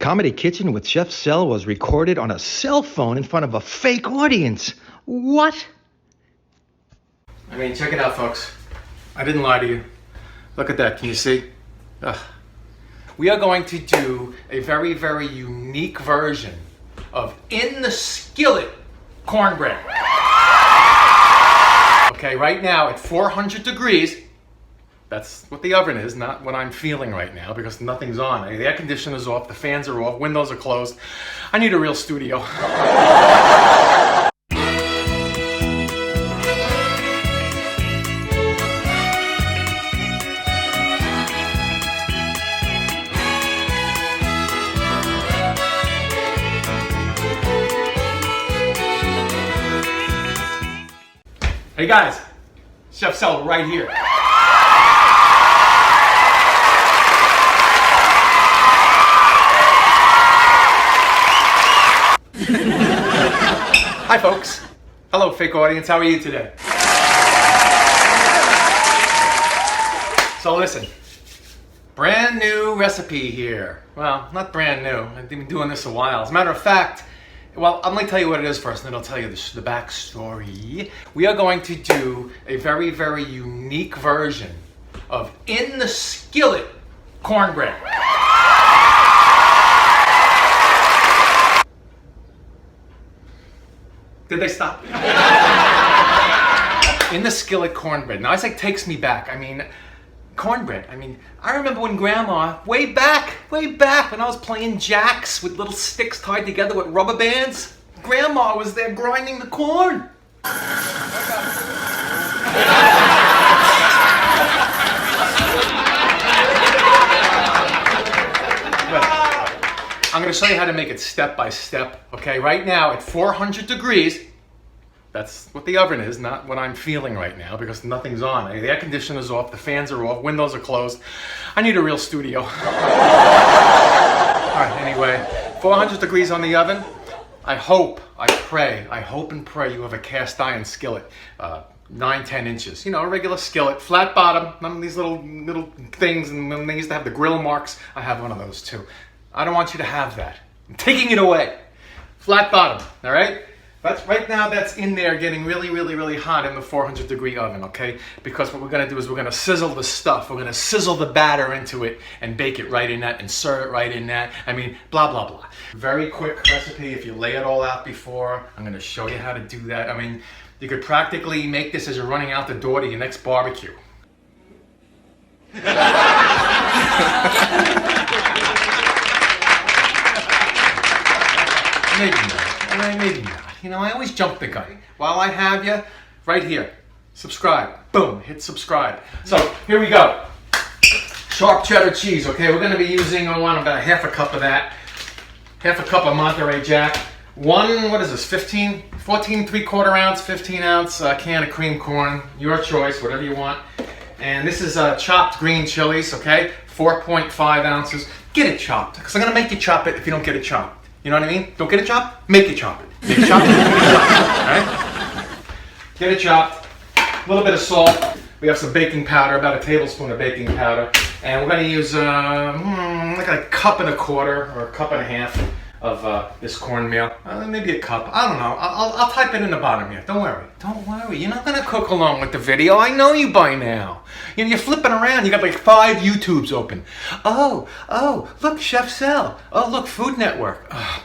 Comedy Kitchen with Chef Sel was recorded on a cell phone in front of a fake audience. What? I mean, check it out, folks. I didn't lie to you. Look at that, can you see? Ugh. We are going to do a very, very unique version of in the skillet cornbread. Okay, right now at 400 degrees, that's what the oven is, not what I'm feeling right now because nothing's on. The air conditioner's off, the fans are off, windows are closed. I need a real studio. Hey guys, Chef Sel right here. Hi folks. Hello fake audience, how are you today? So listen, brand new recipe here. Well, not brand new, I've been doing this a while. As a matter of fact, well, I'm going to tell you what it is first, and then I'll tell you the backstory. We are going to do a very, very unique version of in the skillet cornbread. Did they stop? In the skillet cornbread. Now, I say takes me back. I mean, cornbread. I mean, I remember when Grandma, way back when I was playing jacks with little sticks tied together with rubber bands, Grandma was there grinding the corn. I'm going to show you how to make it step by step, okay? Right now at 400 degrees, that's what the oven is, not what I'm feeling right now because nothing's on. The air conditioner's off, the fans are off, windows are closed. I need a real studio. All right, anyway, 400 degrees on the oven. I hope and pray you have a cast iron skillet, 9-10 inches. You know, a regular skillet, flat bottom, none of these little things, and when they used to have the grill marks, I have one of those too. I don't want you to have that. I'm taking it away. Flat bottom, all right? Right now that's in there getting really, really, really hot in the 400 degree oven, okay? Because what we're gonna do is we're gonna sizzle the stuff. We're gonna sizzle the batter into it and bake it right in that, insert it right in that. I mean, blah, blah, blah. Very quick recipe if you lay it all out before. I'm gonna show you how to do that. I mean, you could practically make this as you're running out the door to your next barbecue. Maybe not. You know, I always jump the gun. While I have you, right here, subscribe. Boom, hit subscribe. So, here we go. Sharp cheddar cheese, okay? We're gonna be using, I want about half a cup of that. Half a cup of Monterey Jack. What is this, 14 3/4 ounce, 15 ounce can of cream corn. Your choice, whatever you want. And this is chopped green chilies, okay? 4.5 ounces. Get it chopped, because I'm gonna make you chop it if you don't get it chopped. You know what I mean? Don't get it chopped? Make it chop it. Make it chop it, make it chop it, all right? Get it chopped. A little bit of salt. We have some baking powder, about a tablespoon of baking powder. And we're gonna use like a cup and a quarter or a cup and a half of this cornmeal. Maybe a cup, I don't know. I'll type it in the bottom here, don't worry. Don't worry, you're not gonna cook along with the video. I know you by now. You know, you're flipping around, you got like 5 YouTubes open. Oh, look, Chef Sel. Oh, look, Food Network. Oh.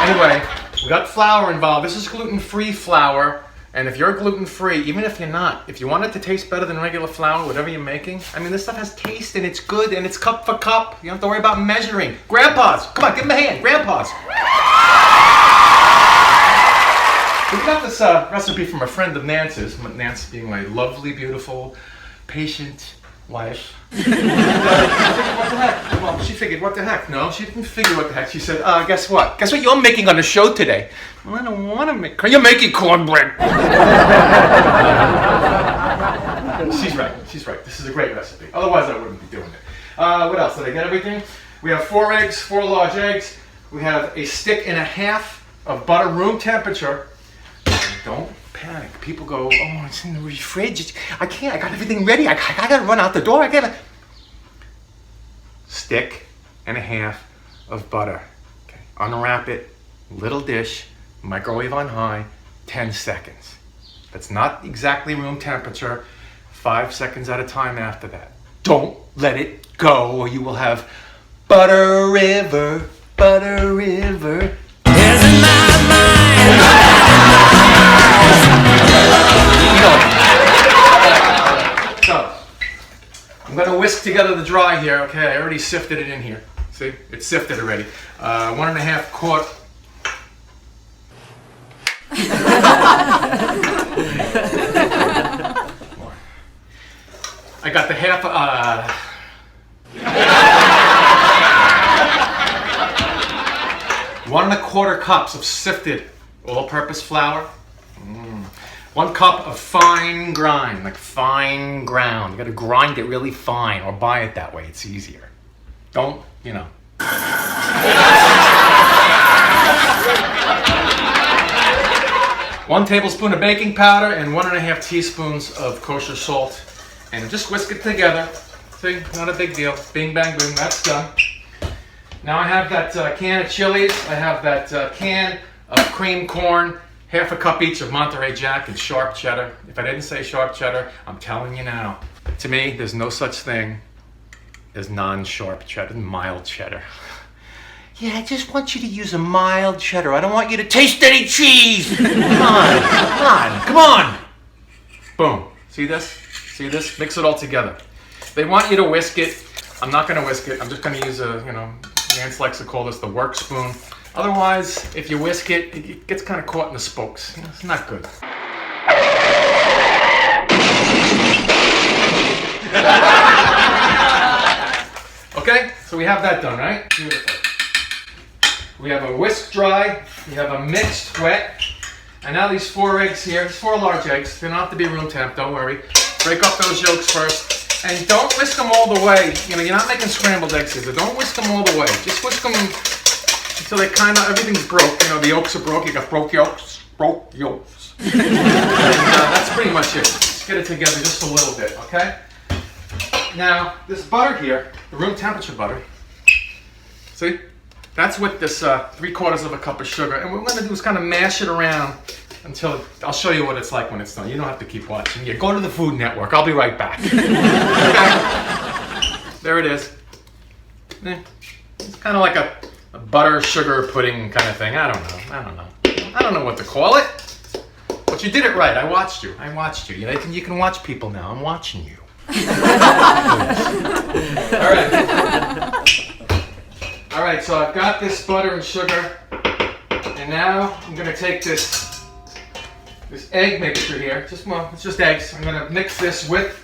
Anyway, we got flour involved. This is gluten-free flour. And if you're gluten-free, even if you're not, if you want it to taste better than regular flour, whatever you're making, I mean, this stuff has taste and it's good and it's cup for cup. You don't have to worry about measuring. Grandpas, come on, give them a hand. Grandpas. We got this recipe from a friend of Nance's, Nance being my lovely, beautiful, patient wife. What the heck? Well, she figured, what the heck? No, she didn't figure what the heck. She said, guess what? Guess what you're making on the show today? Well, I don't want to make... You're making cornbread. She's right. This is a great recipe. Otherwise, I wouldn't be doing it. What else? Did I get everything? We have 4 eggs, 4 large eggs. We have a stick and a half of butter, room temperature. Don't panic. People go, oh, it's in the fridge. I can't. I got everything ready. I gotta run out the door. I gotta... Stick and a half of butter. Okay. Unwrap it, little dish, microwave on high, 10 seconds. That's not exactly room temperature, 5 seconds at a time after that. Don't let it go or you will have butter river, butter river. So, I'm gonna whisk together the dry here, okay? I already sifted it in here. See, it's sifted already. 1.5 quart. I got the half, 1.25 cups of sifted all-purpose flour. 1 cup of fine grind, like fine ground. You gotta grind it really fine or buy it that way, it's easier. Don't, you know. 1 tablespoon of baking powder and 1.5 teaspoons of kosher salt. And just whisk it together. See, not a big deal. Bing, bang, boom, that's done. Now I have that can of chilies. I have that can of cream corn. 1/2 cup each of Monterey Jack and sharp cheddar. If I didn't say sharp cheddar, I'm telling you now. To me, there's no such thing as non-sharp cheddar, mild cheddar. Yeah, I just want you to use a mild cheddar. I don't want you to taste any cheese. Come on, come on, come on. Boom. See this? See this? Mix it all together. They want you to whisk it. I'm not going to whisk it. I'm just going to use a, Nance likes to call this the work spoon. Otherwise, if you whisk it, it gets kind of caught in the spokes. It's not good. Okay, so we have that done, right? Beautiful. We have a whisk dry, we have a mixed wet, and now these 4 eggs here, these 4 large eggs, they don't have to be room temp, don't worry. Break up those yolks first, and don't whisk them all the way. You're not making scrambled eggs here, so don't whisk them all the way. Just whisk them until they everything's broke. The yolks are broke, you got broke yolks. And, that's pretty much it. Just get it together just a little bit, okay? Now, this butter here, the room temperature butter, see? That's with this 3/4 cup of sugar. And what we're gonna do is kind of mash it around until, I'll show you what it's like when it's done. You don't have to keep watching. Yeah, go to the Food Network. I'll be right back. Okay. There it is. It's kind of like a butter sugar pudding kind of thing. I don't know what to call it. But you did it right. I watched you. You can watch people now. I'm watching you. All right, so I've got this butter and sugar, and now I'm gonna take this egg mixture here. It's just eggs. I'm gonna mix this with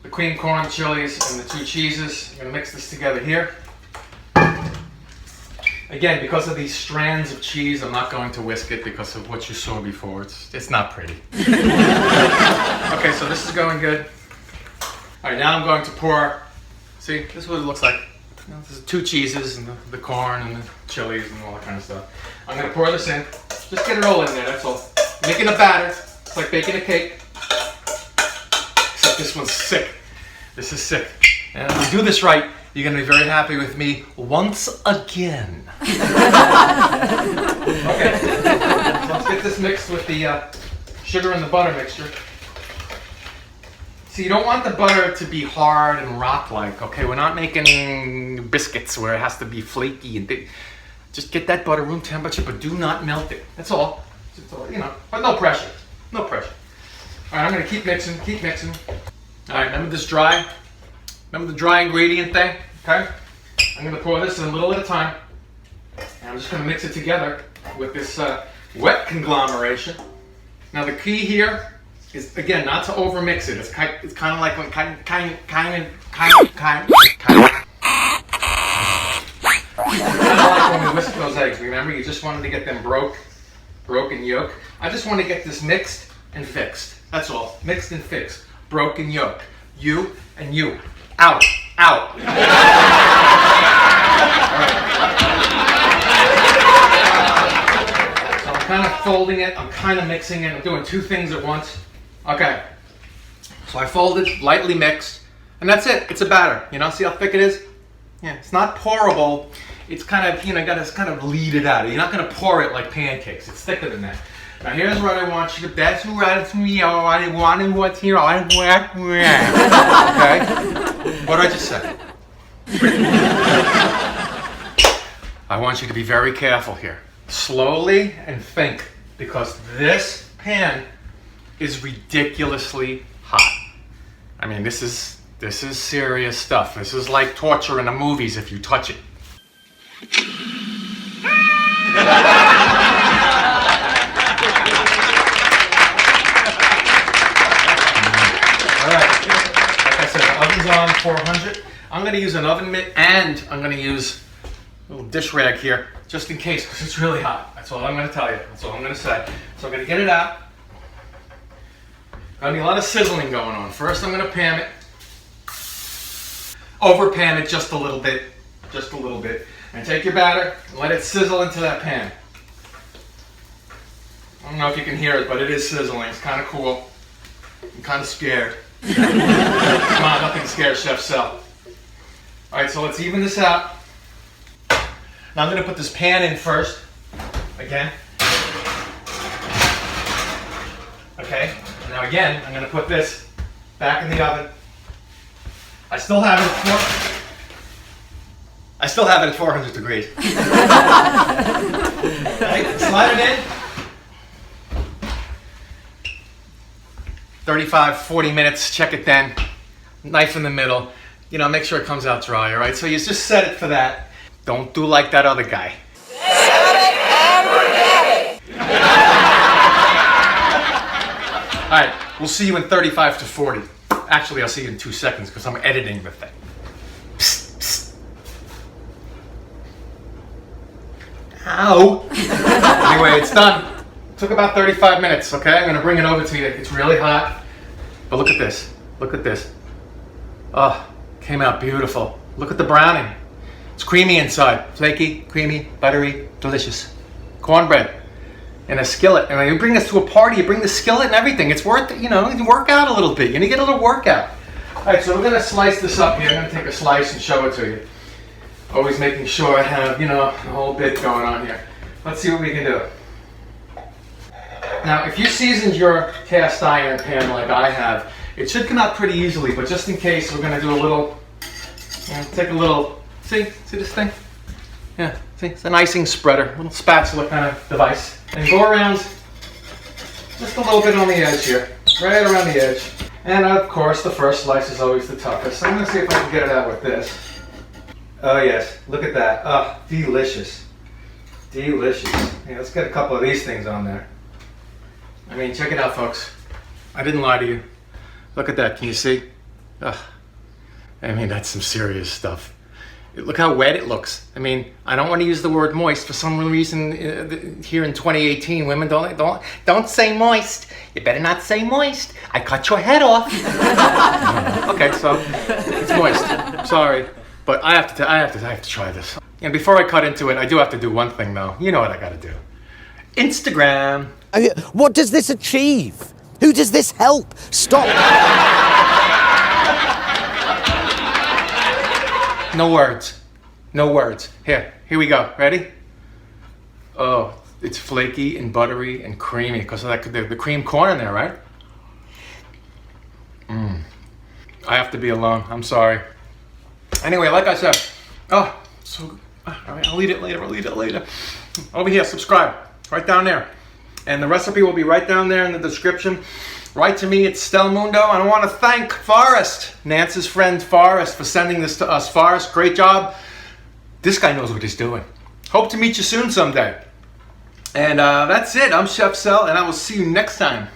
the cream corn, chilies, and the 2 cheeses. I'm gonna mix this together here. Again, because of these strands of cheese, I'm not going to whisk it because of what you saw before. It's not pretty. Okay, so this is going good. All right, now I'm going to pour. See, this is what it looks like. This is 2 cheeses and the corn and the chilies and all that kind of stuff. I'm going to pour this in. Just get it all in there, that's all. Making a batter. It's like baking a cake. Except this one's sick. This is sick. And if we do this right, you're going to be very happy with me once again. Okay. So let's get this mixed with the sugar and the butter mixture. So you don't want the butter to be hard and rock-like, okay? We're not making biscuits where it has to be flaky and big. Just get that butter room temperature, but do not melt it. That's all. But no pressure. No pressure. All right, I'm gonna keep mixing. All right, remember this dry? Remember the dry ingredient thing, okay? I'm gonna pour this in a little at a time. And I'm just gonna mix it together with this wet conglomeration. Now the key here is, again, not to over mix it. It's kind of like when kind of like when we whisk those eggs. Remember, you just wanted to get them broken yolk. I just want to get this mixed and fixed. That's all. Mixed and fixed. Broken yolk. You and you. Out. Out. All right. So I'm kind of folding it. I'm kind of mixing it. I'm doing 2 things at once. Okay, so I folded, lightly mixed, and that's it. It's a batter. See how thick it is? Yeah, it's not pourable. It's kind of, you gotta kind of lead it out. You're not gonna pour it like pancakes. It's thicker than that. Now here's what I want you to, that's right, me, I want to what's here, I want, okay? What did I just say? I want you to be very careful here. Slowly and think, because this pan is ridiculously hot. I mean, this is serious stuff. This is like torture in the movies if you touch it. Alright, like I said, the oven's on 400. I'm going to use an oven mitt and I'm going to use a little dish rag here, just in case, because it's really hot. That's all I'm going to tell you. That's all I'm going to say. So I'm going to get it out. Going to be a lot of sizzling going on. First I'm going to pan it. Over pan it just a little bit. Just a little bit. And take your batter and let it sizzle into that pan. I don't know if you can hear it, but it is sizzling. It's kind of cool. I'm kind of scared. Come on, nothing scares Chef Sel. Alright, so let's even this out. Now I'm going to put this pan in first. Again. Okay. Now again, I'm going to put this back in the oven. I still have it at 400 degrees. Right, slide it in. 35, 40 minutes, check it then. Knife in the middle. Make sure it comes out dry, all right? So you just set it for that. Don't do like that other guy. All right, we'll see you in 35 to 40. Actually, I'll see you in 2 seconds because I'm editing the thing. Psst, psst. Ow. Anyway, it's done. Took about 35 minutes, okay? I'm gonna bring it over to you. It's really hot. But look at this. Look at this. Oh, came out beautiful. Look at the browning. It's creamy inside. Flaky, creamy, buttery, delicious. Cornbread in a skillet. And when you bring this to a party, you bring the skillet and everything. It's worth it, you work out a little bit. You're gonna get a little workout. All right, so we're gonna slice this up here. I'm gonna take a slice and show it to you. Always making sure I have, a whole bit going on here. Let's see what we can do. Now, if you seasoned your cast iron pan like I have, it should come out pretty easily, but just in case, we're gonna do a little, take a little, see this thing? Yeah, see, it's an icing spreader, little spatula kind of device. And go around just a little bit on the edge here, right around the edge. And of course, the first slice is always the toughest. So I'm gonna see if I can get it out with this. Oh yes, look at that. Oh, delicious. Delicious. Yeah, let's get a couple of these things on there. I mean, check it out, folks. I didn't lie to you. Look at that, can you see? Ugh. I mean, that's some serious stuff. Look how wet it looks. I mean, I don't want to use the word moist. For some reason, here in 2018, women don't say moist. You better not say moist. I cut your head off. Okay, so it's moist. Sorry, but I have to try this. And before I cut into it, I do have to do one thing, though. You know what I got to do. Instagram. What does this achieve? Who does this help? Stop. No words. No words. Here we go. Ready? Oh, it's flaky and buttery and creamy because of that, the cream corn in there, right? I have to be alone. I'm sorry. Anyway, like I said, oh, so good. All right, I'll eat it later. Over here, subscribe. Right down there. And the recipe will be right down there in the description. Write to me at Stelmundo. And I want to thank Forrest, Nance's friend Forrest, for sending this to us. Forrest, great job. This guy knows what he's doing. Hope to meet you soon someday. And that's it. I'm Chef Sel, and I will see you next time.